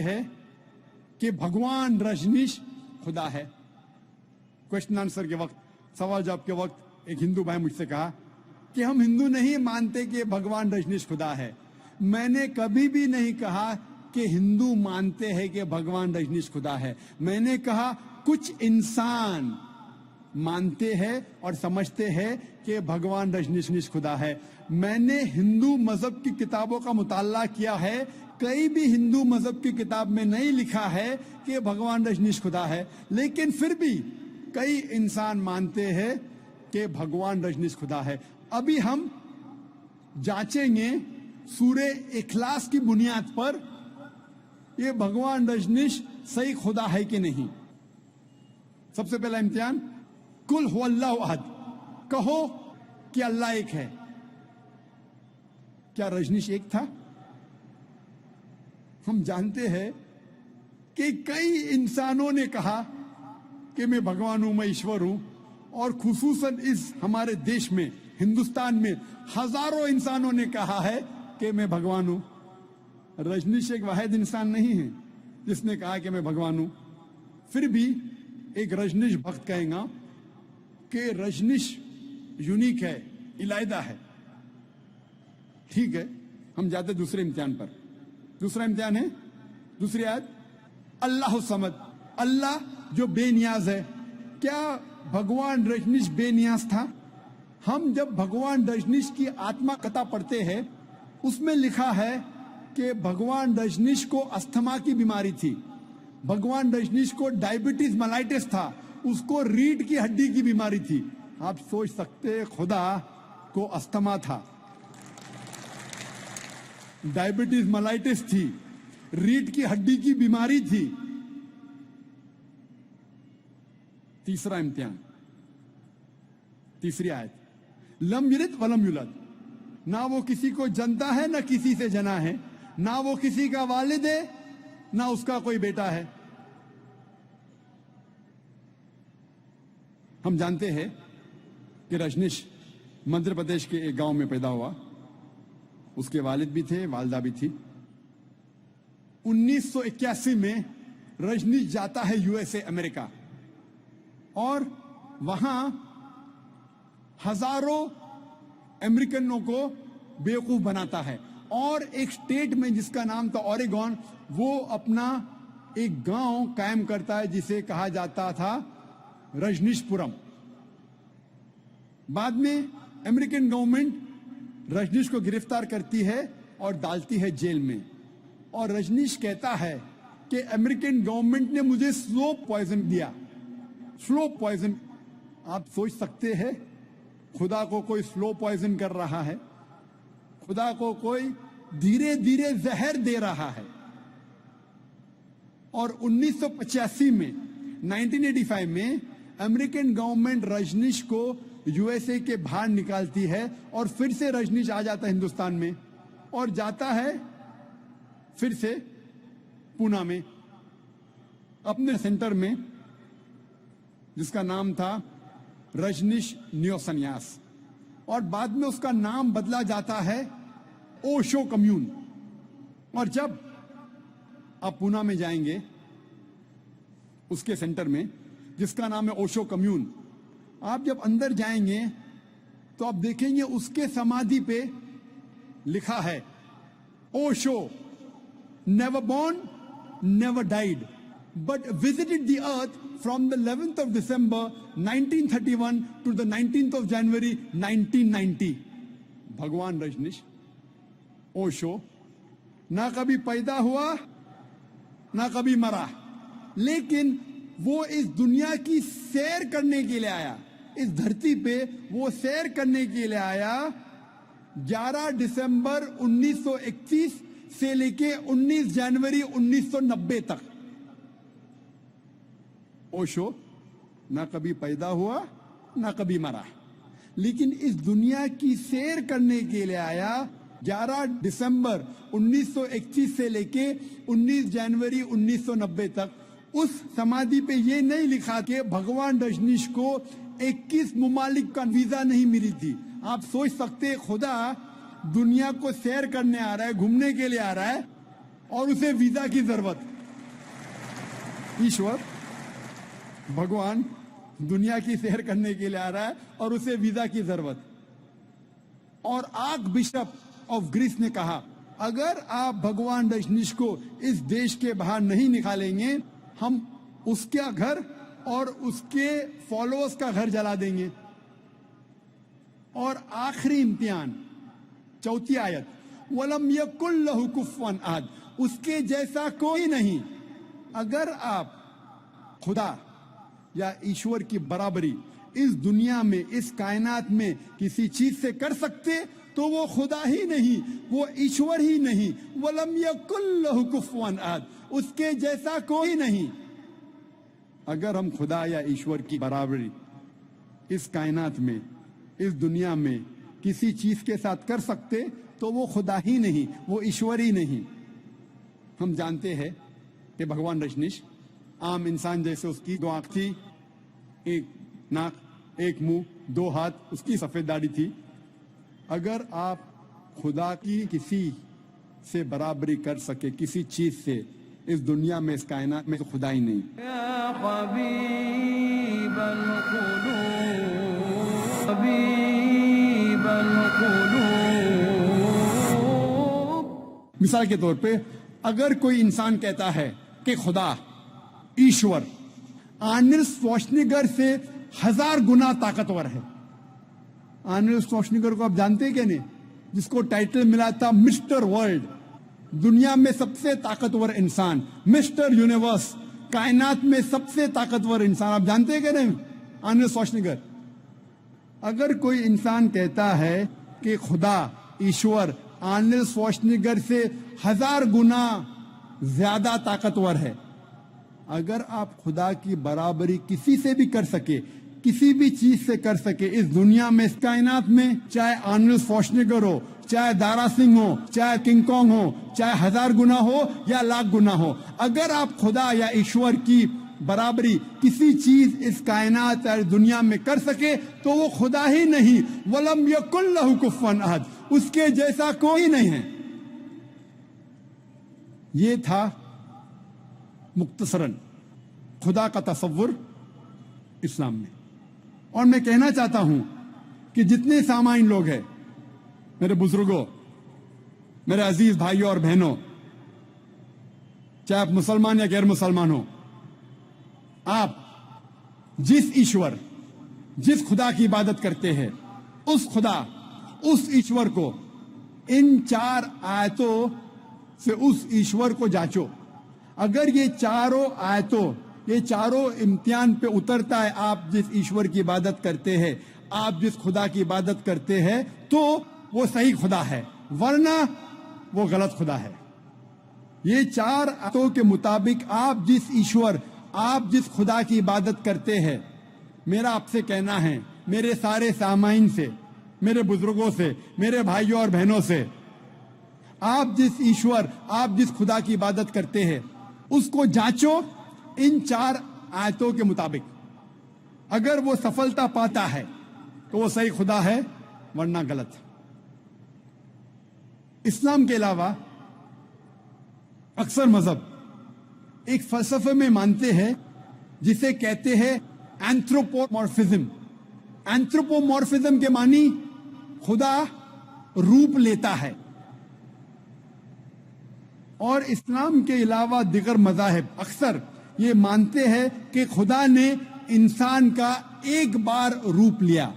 ہیں کہ بھگوان رجنیش خدا ہے. کوشچن آنسر کے وقت، سوال جواب کے وقت ایک ہندو بھائی مجھ سے کہا کہ ہم ہندو نہیں مانتے کہ بھگوان رجنیش خدا ہے. میں نے کبھی بھی نہیں کہا کہ ہندو مانتے ہیں کہ بھگوان رجنیش خدا ہے. میں نے کہا کچھ انسان مانتے ہیں اور سمجھتے ہیں کہ بھگوان رجنیش خدا ہے. میں نے ہندو مذہب کی کتابوں کا مطالعہ کیا ہے، کئی بھی ہندو مذہب کی کتاب میں نہیں لکھا ہے کہ بھگوان رجنیش خدا ہے، لیکن پھر بھی کئی انسان مانتے ہیں کہ بھگوان رجنیش خدا ہے. ابھی ہم جانچیں گے سورہ اخلاص کی بنیاد پر یہ بھگوان رجنیش صحیح خدا ہے کہ نہیں. سب سے پہلا امتحان، قل هو اللہ احد، کہو کہ اللہ ایک ہے. کیا رجنیش ایک تھا؟ ہم جانتے ہیں کہ کئی انسانوں نے کہا کہ میں بھگوان ہوں، میں ایشور ہوں، اور خصوصاً اس ہمارے دیش میں ہندوستان میں ہزاروں انسانوں نے کہا ہے کہ میں بھگوان ہوں. رجنیش ایک واحد انسان نہیں ہے جس نے کہا کہ میں بھگوان ہوں. پھر بھی ایک رجنیش بھکت کہیں گا کہ رجنیش یونیک ہے، علیحدہ ہے. ٹھیک ہے، ہم جاتے دوسرے امتحان پر. دوسرا امتحان ہے دوسری آیت، اللہ الصمد، اللہ جو بے نیاز ہے. کیا بھگوان رجنیش بے نیاز تھا؟ ہم جب بھگوان رجنیش کی آتما کتھا پڑھتے ہیں اس میں لکھا ہے کہ بھگوان رجنیش کو استھما کی بیماری تھی، بھگوان رجنیش کو ڈائبٹیز ملائٹس تھا، اس کو ریڑھ کی ہڈی کی بیماری تھی. آپ سوچ سکتے خدا کو استھما تھا، ڈائبٹیز ملائٹس تھی، ریڑھ کی ہڈی کی بیماری تھی. تیسرا امتحان، تیسری آیت، لم یلد ولم یولد، نہ وہ کسی کو جنتا ہے نہ کسی سے جنا ہے، نہ وہ کسی کا والد ہے نہ اس کا کوئی بیٹا ہے. ہم جانتے ہیں کہ رجنیش مدھیہ پردیش کے ایک گاؤں میں پیدا ہوا. اس کے والد بھی تھے، والدہ بھی تھی. 1981 میں رجنیش جاتا ہے USA امریکہ، اور وہاں ہزاروں امریکنوں کو بیوقوف بناتا ہے. اور ایک اسٹیٹ میں جس کا نام تھا اوریگون، وہ اپنا ایک گاؤں قائم کرتا ہے جسے کہا جاتا تھا رجنیش پورم. بعد میں امریکن گورنمنٹ رجنیش کو گرفتار کرتی ہے اور ڈالتی ہے جیل میں. اور رجنیش کہتا ہے کہ امریکن گورنمنٹ نے مجھے سلو پوائزن دیا. سلو پوائزن، آپ سوچ سکتے ہیں خدا کو کوئی سلو پوائزن کر رہا ہے، خدا کو کوئی دھیرے دھیرے زہر دے رہا ہے. اور 1985 میں 1985 میں امریکن گورنمنٹ رجنیش کو USA کے باہر نکالتی ہے، اور پھر سے رجنیش آ جاتا ہے ہندوستان میں، اور جاتا ہے پھر سے پونا میں اپنے سینٹر میں جس کا نام تھا رجنیش نیو سنیاس. اور بعد میں اس کا نام بدلا جاتا ہے اوشو کمیون. اور جب آپ پونا میں جائیں گے اس کے سینٹر میں جس کا نام ہے اوشو کمیون، آپ جب اندر جائیں گے تو آپ دیکھیں گے اس کے سمادھی پہ لکھا ہے Osho never born, never died, but visited the earth from the 11th of December 1931 to the 19th of January 1990. بھگوان رجنیش اوشو نہ کبھی پیدا ہوا نہ کبھی مرا، لیکن وہ اس دنیا کی سیر کرنے کے لیے آیا. اس دھرتی پہ وہ سیر کرنے کے لیے آیا 11 دسمبر 1931 سے لے کے 19 جنوری 1990 تک. اوشو نہ کبھی پیدا ہوا نہ کبھی مرا، لیکن اس دنیا کی سیر کرنے کے لیے آیا 11 دسمبر 1931 سے لے کے 19 جنوری 1990 تک. اس سمادھی پہ یہ نہیں لکھا کہ بھگوان رجنیش کو 21 ممالک کا ویزا نہیں ملی تھی. آپ سوچ سکتے خدا دنیا کو سیر کرنے آ رہا ہے، گھومنے کے لیے آ رہا ہے، اور اسے ویزا کی ضرورت. ईश्वर भगवान दुनिया की सैर करने के लिए आ रहा है और उसे वीजा की जरूरत। और आर्क बिशप ऑफ ग्रीस ने कहा, अगर आप भगवान रजनीश को इस देश के बाहर नहीं निकालेंगे, हम उसका घर और उसके फॉलोअर्स का घर जला देंगे। और आखिरी इम्तिहान, चौथी आयत, वलम यकुल लहु कुफुवन अहद, उसके जैसा कोई नहीं। अगर आप खुदा या ईश्वर की बराबरी इस दुनिया में, इस कायनात में किसी चीज से कर सकते तो वो खुदा ही नहीं, वो ईश्वर ही नहीं। वलम यकुल लहु कुफुवन अहद, उसके जैसा कोई नहीं। अगर हम खुदा या ईश्वर की बराबरी इस कायनात में, इस दुनिया में किसी चीज के साथ कर सकते तो वो खुदा ही नहीं, वो ईश्वर ही नहीं। हम जानते हैं कि भगवान रजनीश आम इंसान जैसे, उसकी 2 आंख थी, 1 नाक, 1 मुंह, 2 हाथ, उसकी सफेद दाढ़ी थी। अगर आप खुदा की किसी से बराबरी कर सके, किसी चीज से इस दुनिया में, इस कायनात में, तो खुदा ही नहीं। या हबीबल कुलूब, हबीबल कुलूब। मिसाल के तौर पे अगर कोई इंसान कहता है कि खुदा, ईश्वर आर्नल्ड श्वार्ज़नेगर से 1000 गुना ताकतवर है। आर्नल्ड श्वार्ज़नेगर को आप जानते हैं क्या नहीं? जिसको टाइटल मिला था मिस्टर वर्ल्ड, दुनिया में सबसे ताकतवर इंसान, मिस्टर यूनिवर्स, कायनात में सबसे ताकतवर इंसान। आप जानते हैं क्या नहीं? Arnold Schwarzenegger. अगर कोई इंसान कहता है कि खुदा, ईश्वर आर्नल्ड श्वार्ज़नेगर से 1000 गुना ज्यादा ताकतवर है, अगर आप खुदा की बराबरी किसी से भी कर सके, किसी भी चीज से कर सके इस दुनिया में, इस कायनात में, चाहे आर्नल्ड श्वार्ज़नेगर हो, चाहे दारा सिंह हो, चाहे किंग कॉन्ग हो, चाहे 1000 गुना हो या 1,00,000 गुना हो, अगर आप खुदा या ईश्वर की बराबरी किसी चीज इस कायनात या दुनिया में कर सके तो वो खुदा ही नहीं। वलम यकुल लहु कुफुवन अहद, उसके जैसा कोई नहीं है। ये था मुख्तसरन खुदा का तसव्वुर इस्लाम में। और मैं कहना चाहता हूं कि जितने सामाइन लोग हैं, मेरे बुजुर्गों, मेरे अजीज भाइयों और बहनों, चाहे आप मुसलमान या गैर मुसलमान हो, आप जिस ईश्वर, जिस खुदा की इबादत करते हैं, उस खुदा, उस ईश्वर को इन 4 आयतों से उस ईश्वर को जांचो। अगर ये चारों आयतों, ये चारों इम्तिहान पे उतरता है, आप जिस ईश्वर की इबादत करते हैं, आप जिस खुदा की इबादत करते हैं, तो वो सही खुदा है, वरना वो गलत खुदा है। ये 4 आयतों के मुताबिक आप जिस ईश्वर, आप जिस खुदा की इबादत करते हैं, मेरा आपसे कहना है, मेरे सारे सामाइन से, मेरे बुजुर्गों से, मेरे भाइयों और बहनों से, आप जिस ईश्वर, आप जिस खुदा की इबादत करते हैं, उसको जांचो इन 4 आयतों के मुताबिक। अगर वो सफलता पाता है तो वो सही खुदा है, वरना गलत। इस्लाम के अलावा अक्सर मजहब एक फलसफे में मानते हैं जिसे कहते हैं एंथ्रोपोमॉर्फिज्म। एंथ्रोपोमॉर्फिज्म के मानी खुदा रूप लेता है। और इस्लाम के अलावा दिगर मज़ाहिब अक्सर ये मानते हैं कि खुदा ने इंसान का एक बार रूप लिया।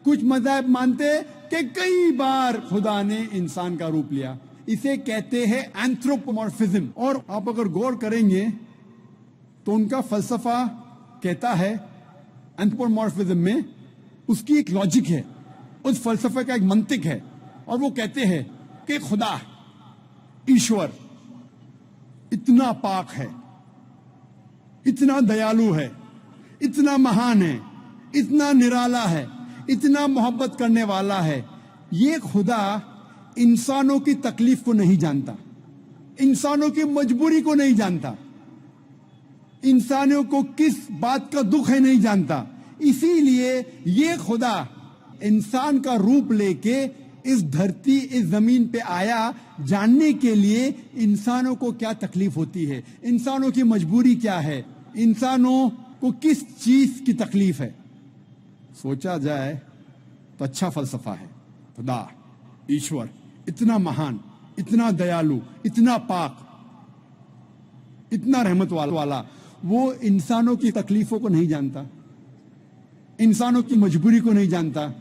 कुछ मज़ाहिब मानते हैं कि कई बार खुदा ने इंसान का रूप लिया। इसे कहते हैं एंथ्रोपोमॉर्फिज्म। और आप अगर गौर करेंगे तो उनका फलसफा कहता है, एंथ्रोपोमॉर्फिज्म में उसकी एक लॉजिक है, उस फलसफे का एक मंतिक है, और वो कहते हैं कि खुदा, ईश्वर इतना पाक है, इतना दयालु है, इतना महान है, इतना निराला है, इतना मोहब्बत करने वाला है। ये खुदा इंसानों की तकलीफ को नहीं जानता, इंसानों की मजबूरी को नहीं जानता, इंसानों को किस बात का दुख है नहीं जानता। इसीलिए ये खुदा इंसान का रूप लेके इस धरती, इस जमीन पे आया जानने के लिए इंसानों को क्या तकलीफ होती है, इंसानों की मजबूरी क्या है, इंसानों को किस चीज की तकलीफ है। सोचा जाए तो अच्छा फलसफा है। खुदा, ईश्वर इतना महान, इतना दयालु, इतना पाक, इतना रहमत वाला, वो इंसानों की तकलीफों को नहीं जानता, इंसानों की मजबूरी को नहीं जानता,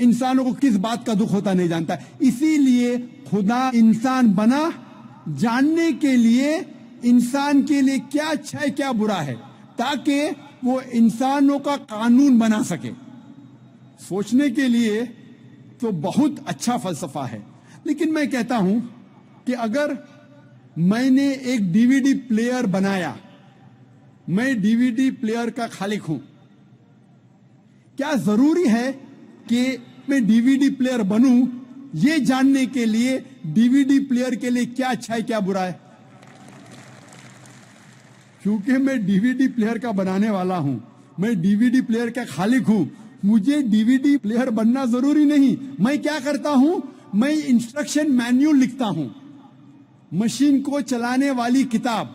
इंसानों को किस बात का दुख होता नहीं जानता। इसीलिए खुदा इंसान बना जानने के लिए इंसान के लिए क्या अच्छा है क्या बुरा है, ताकि वो इंसानों का कानून बना सके। सोचने के लिए तो बहुत अच्छा फलसफा है, लेकिन मैं कहता हूं कि अगर मैंने एक डीवीडी प्लेयर बनाया, मैं डीवीडी प्लेयर का खालिक हूं, क्या जरूरी है कि मैं डीवीडी प्लेयर बनूं ये जानने के लिए डीवीडी प्लेयर के लिए क्या अच्छा है क्या बुरा है? क्योंकि मैं डीवीडी प्लेयर का बनाने वाला हूं, मैं डीवीडी प्लेयर का खालिक हूं, मुझे डीवीडी प्लेयर बनना जरूरी नहीं। मैं क्या करता हूं, मैं इंस्ट्रक्शन मैन्युअल लिखता हूं, मशीन को चलाने वाली किताब,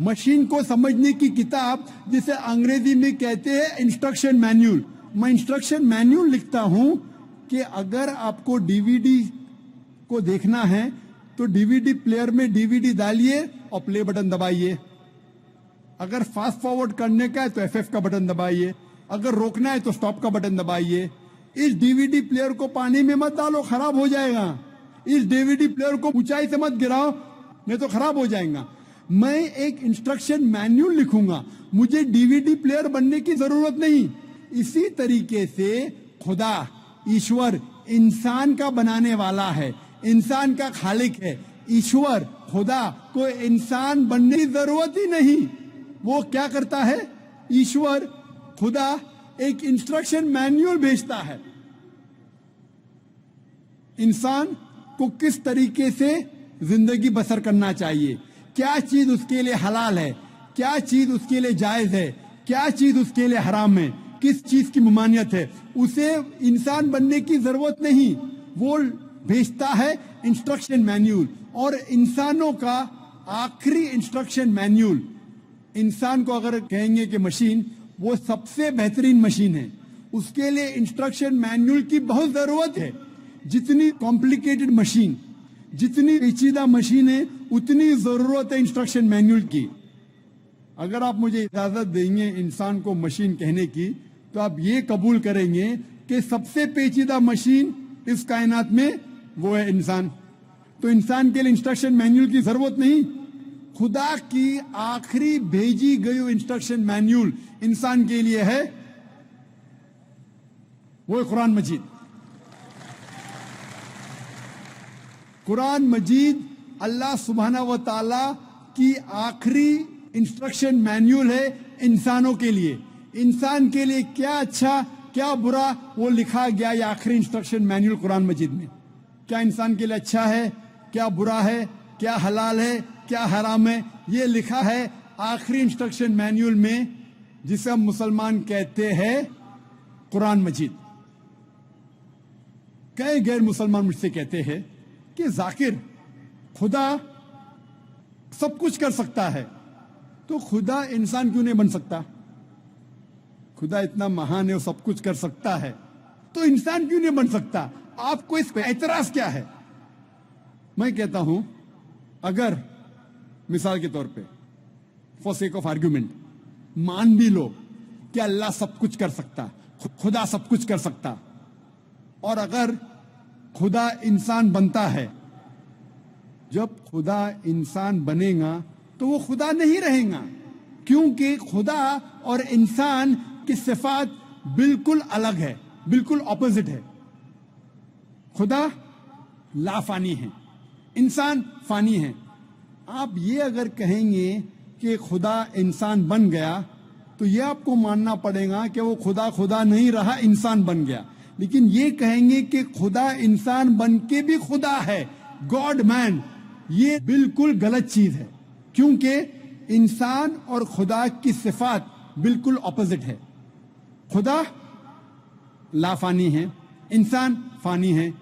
मशीन को समझने की किताब, जिसे अंग्रेजी में कहते हैं इंस्ट्रक्शन मैन्युअल। मैं इंस्ट्रक्शन मैन्युअल लिखता हूं कि अगर आपको डीवीडी को देखना है तो डीवीडी प्लेयर में डीवीडी डालिए और प्ले बटन दबाइए। अगर फास्ट फॉरवर्ड करने का है तो FF का बटन दबाइए, अगर रोकना है तो स्टॉप का बटन दबाइए। इस डीवीडी प्लेयर को पानी में मत डालो, खराब हो जाएगा। इस डीवीडी प्लेयर को ऊंचाई से मत गिराओ, नहीं तो खराब हो जाएगा। मैं एक इंस्ट्रक्शन मैन्युअल लिखूंगा, मुझे डीवीडी प्लेयर बनने की जरूरत नहीं। इसी तरीके से खुदा, ईश्वर इंसान का बनाने वाला है, इंसान का खालिक है। ईश्वर खुदा को इंसान बनने की जरूरत ही नहीं। वो क्या करता है, ईश्वर खुदा एक इंस्ट्रक्शन मैन्युअल भेजता है, इंसान को किस तरीके से जिंदगी बसर करना चाहिए, क्या चीज उसके लिए हलाल है, क्या चीज उसके लिए जायज है, क्या चीज उसके लिए हराम है, किस चीज की ममानियत है। उसे इंसान बनने की जरूरत नहीं, वो भेजता है इंस्ट्रक्शन मैन्युअल। और इंसानों का आखिरी इंस्ट्रक्शन मैन्युअल, इंसान को अगर कहेंगे कि मशीन, वो सबसे बेहतरीन मशीन है, उसके लिए इंस्ट्रक्शन मैन्युअल की बहुत जरूरत है। जितनी कॉम्प्लिकेटेड मशीन, जितनी पेचीदा मशीन है, उतनी जरूरत है इंस्ट्रक्शन मैन्युअल की। अगर आप मुझे इजाजत देंगे इंसान को मशीन कहने की, तो आप ये कबूल करेंगे कि सबसे पेचीदा मशीन इस कायनात में वो है इंसान। तो इंसान के लिए इंस्ट्रक्शन मैन्युअल की जरूरत नहीं। खुदा की आखिरी भेजी गई इंस्ट्रक्शन मैन्युअल इंसान के लिए है, वो है कुरान मजीद। कुरान मजीद अल्लाह सुब्हाना व तआला की आखिरी इंस्ट्रक्शन मैन्युअल है इंसानों के लिए। इंसान के लिए क्या अच्छा क्या बुरा वो लिखा गया ये आखिरी इंस्ट्रक्शन मैन्युअल कुरान मजीद में। क्या इंसान के लिए अच्छा है, क्या बुरा है, क्या हलाल है, क्या हराम है, ये लिखा है आखिरी इंस्ट्रक्शन मैन्युअल में, जिसे हम मुसलमान कहते हैं कुरान मजीद। कई गैर मुसलमान मुझसे कहते हैं कि जाकिर, खुदा सब कुछ कर सकता है, तो खुदा इंसान क्यों नहीं बन सकता? खुदा इतना महान है, वो सब कुछ कर सकता है, तो इंसान क्यों नहीं बन सकता? आपको इस पे एतराज क्या है? मैं कहता हूं, अगर मिसाल के तौर पे, फॉर सेक ऑफ आर्ग्यूमेंट, मान भी लो कि अल्लाह सब कुछ कर सकता, खुदा सब कुछ कर सकता, और अगर खुदा इंसान बनता है, जब खुदा इंसान बनेगा तो वो खुदा नहीं रहेगा, क्योंकि खुदा और इंसान की सिफात बिल्कुल अलग है, बिल्कुल ऑपोजिट है। खुदा लाफानी है, इंसान फानी है। आप ये अगर कहेंगे कि खुदा इंसान बन गया, तो ये आपको मानना पड़ेगा कि वो खुदा खुदा नहीं रहा, इंसान बन गया। लेकिन ये कहेंगे कि खुदा इंसान बन के भी खुदा है, गॉड मैन, ये बिल्कुल गलत चीज है, क्योंकि इंसान और खुदा की सिफात बिल्कुल ऑपोजिट है। खुदा लाफानी है, इंसान फानी है।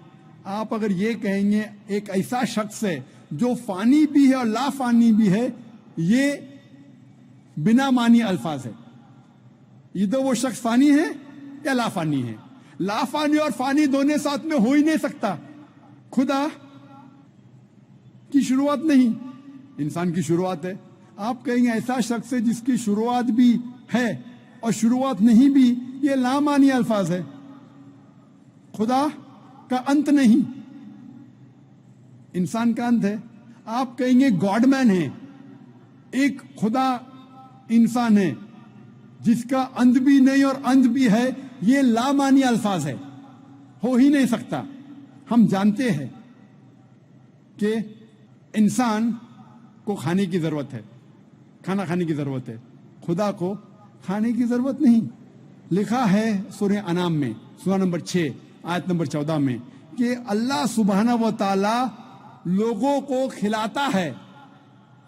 آپ اگر یہ کہیں گے ایک ایسا شخص ہے جو فانی بھی ہے اور لا فانی بھی ہے، یہ بنا معنی الفاظ ہے. ادھر وہ شخص فانی ہے یا لا فانی ہے. لا فانی اور فانی دونوں ساتھ میں ہو ہی نہیں سکتا. خدا کی شروعات نہیں، انسان کی شروعات ہے. آپ کہیں گے ایسا شخص ہے جس کی شروعات بھی ہے اور شروعات نہیں بھی، یہ لا معنی الفاظ ہے. خدا کا انت نہیں، انسان کا انت ہے. آپ کہیں گے گاڈ مین ہے، ایک خدا انسان ہے جس کا انت بھی نہیں اور انت بھی ہے، یہ لا معنی الفاظ ہے، ہو ہی نہیں سکتا. ہم جانتے ہیں کہ انسان کو کھانے کی ضرورت ہے، کھانا کھانے کی ضرورت ہے، خدا کو کھانے کی ضرورت نہیں. لکھا ہے سورہ انعام میں سورہ نمبر 6 آیت نمبر 14 میں کہ اللہ سبحانہ و تعالی لوگوں کو کھلاتا ہے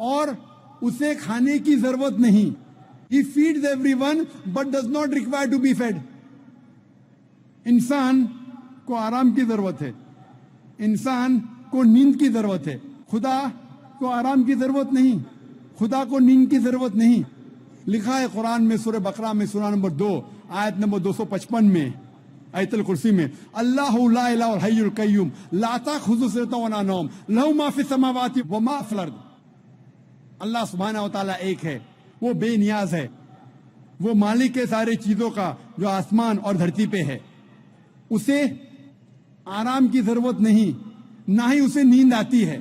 اور اسے کھانے کی ضرورت نہیں. He feeds everyone but does not require to be fed. انسان کو آرام کی ضرورت ہے، انسان کو نیند کی ضرورت ہے. خدا کو آرام کی ضرورت نہیں، خدا کو نیند کی ضرورت نہیں. لکھا ہے قرآن میں سورہ بقرہ میں سورہ نمبر 2 آیت نمبر 255 میں آیت الکرسی میں اللہ لا الہ الا الحی القیوم لا تاخذہ سنۃ ولا نوم لہ ما فی السماوات و ما فی الارض. اللہ سبحانہ و تعالیٰ ایک ہے، وہ بے نیاز ہے، وہ مالک ہے سارے چیزوں کا جو آسمان اور دھرتی پہ ہے. اسے آرام کی ضرورت نہیں، نہ ہی اسے نیند آتی ہے.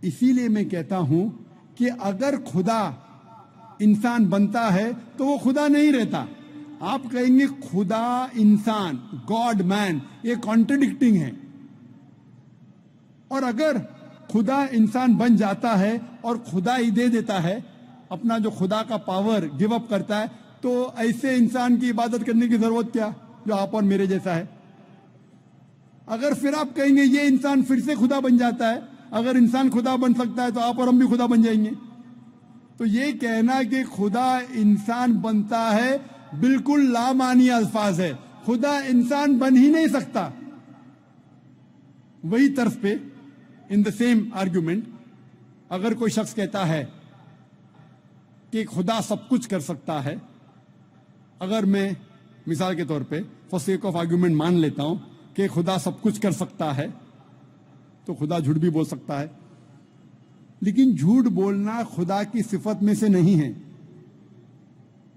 اسی لیے میں کہتا ہوں کہ اگر خدا انسان بنتا ہے تو وہ خدا نہیں رہتا. آپ کہیں گے خدا انسان، گاڈ مین، یہ کانٹرڈکٹنگ ہے. اور اگر خدا انسان بن جاتا ہے اور خدا ہی دے دیتا ہے اپنا جو خدا کا پاور گیو اپ کرتا ہے، تو ایسے انسان کی عبادت کرنے کی ضرورت کیا جو آپ اور میرے جیسا ہے. اگر پھر آپ کہیں گے یہ انسان پھر سے خدا بن جاتا ہے، اگر انسان خدا بن سکتا ہے تو آپ اور ہم بھی خدا بن جائیں گے. تو یہ کہنا کہ خدا انسان بنتا ہے بالکل لامعنی الفاظ ہے. خدا انسان بن ہی نہیں سکتا. وہی طرز پہ ان دا سیم آرگیومنٹ اگر کوئی شخص کہتا ہے کہ خدا سب کچھ کر سکتا ہے، اگر میں مثال کے طور پہ فار سیک آف آرگیومنٹ مان لیتا ہوں کہ خدا سب کچھ کر سکتا ہے، تو خدا جھوٹ بھی بول سکتا ہے. لیکن جھوٹ بولنا خدا کی صفت میں سے نہیں ہے.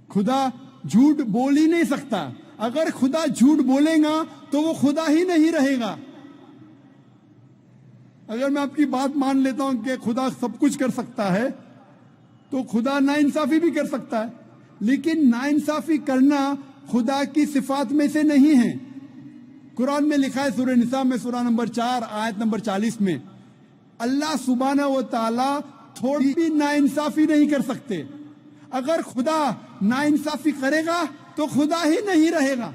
خدا جھوٹ بول ہی نہیں سکتا. اگر خدا جھوٹ بولے گا تو وہ خدا ہی نہیں رہے گا. اگر میں آپ کی بات مان لیتا ہوں کہ خدا سب کچھ کر سکتا ہے تو خدا ناانصافی بھی کر سکتا ہے، لیکن ناانصافی کرنا خدا کی صفات میں سے نہیں ہے. قرآن میں لکھا ہے سورہ نساء میں سورہ نمبر 4 آیت نمبر 40 میں اللہ سبحانہ و تعالی تھوڑی بھی ناانصافی نہیں کر سکتے. اگر خدا ناانصافی کرے گا تو خدا ہی نہیں رہے گا.